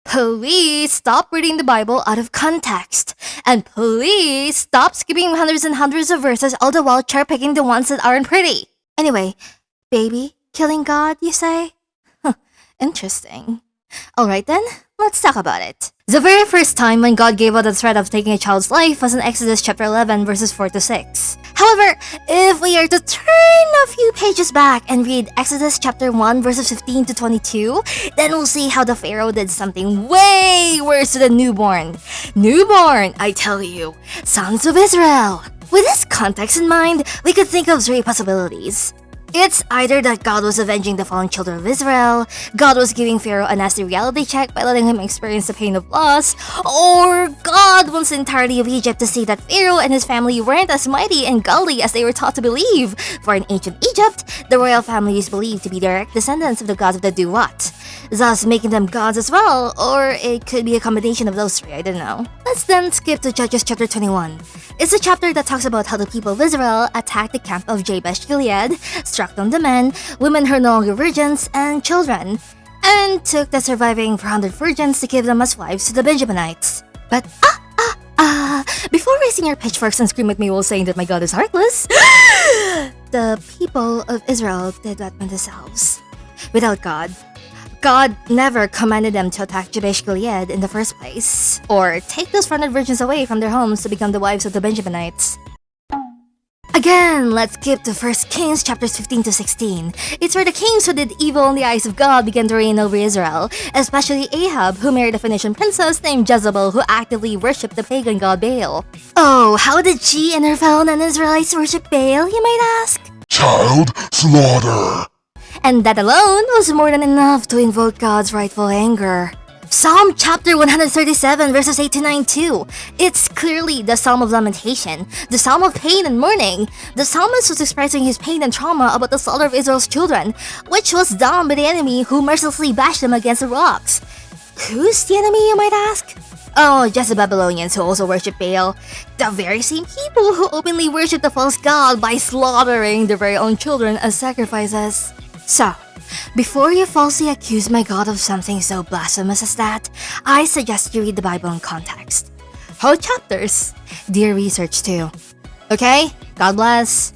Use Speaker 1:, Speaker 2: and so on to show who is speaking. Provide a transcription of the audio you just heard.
Speaker 1: Please stop reading the Bible out of context. And please stop skipping hundreds and hundreds of verses all the while cherry picking the ones that aren't pretty. Anyway, baby killing God, you say? Interesting. Alright then, let's talk about it. The very first time when God gave out the threat of taking a child's life was in Exodus chapter 11 verses 4 to 6. However, if we are to turn a few pages back and read Exodus chapter 1 verses 15 to 22, then we'll see how the Pharaoh did something way worse to the newborn. Newborn, I tell you, sons of Israel. With this context in mind, we could think of three possibilities. It's either that God was avenging the fallen children of Israel, God was giving Pharaoh a nasty reality check by letting him experience the pain of loss, or God wants the entirety of Egypt to see that Pharaoh and his family weren't as mighty and godly as they were taught to believe. For in ancient Egypt, the royal family is believed to be direct descendants of the gods of the do-what, thus making them gods as well, or it could be a combination of those three, I don't know. Let's then skip to Judges chapter 21. It's a chapter that talks about how the people of Israel attacked the camp of Jabesh-Gilead, struck down the men, women who are no longer virgins, and children, and took the surviving 400 virgins to give them as wives to the Benjaminites. But before raising your pitchforks and scream at me while saying that my God is heartless, the people of Israel did that by themselves. Without God. God never commanded them to attack Jabesh-Gilead in the first place, or take those 400 virgins away from their homes to become the wives of the Benjaminites. Again, let's skip to 1 Kings chapters 15 to 16. It's where the kings who did evil in the eyes of God began to reign over Israel, especially Ahab, who married a Phoenician princess named Jezebel who actively worshipped the pagan god Baal. Oh, how did she and her fellow non-Israelites worship Baal, you might ask?
Speaker 2: Child slaughter.
Speaker 1: And that alone was more than enough to invoke God's rightful anger. Psalm chapter 137 verses 8 to 9 too. It's clearly the Psalm of Lamentation, the Psalm of pain and mourning. The psalmist was expressing his pain and trauma about the slaughter of Israel's children, which was done by the enemy who mercilessly bashed them against the rocks. Who's the enemy, you might ask? Oh, just the Babylonians who also worship Baal. The very same people who openly worship the false god by slaughtering their very own children as sacrifices. So, before you falsely accuse my God of something so blasphemous as that, I suggest you read the Bible in context. Whole chapters. Do your research too. Okay? God bless.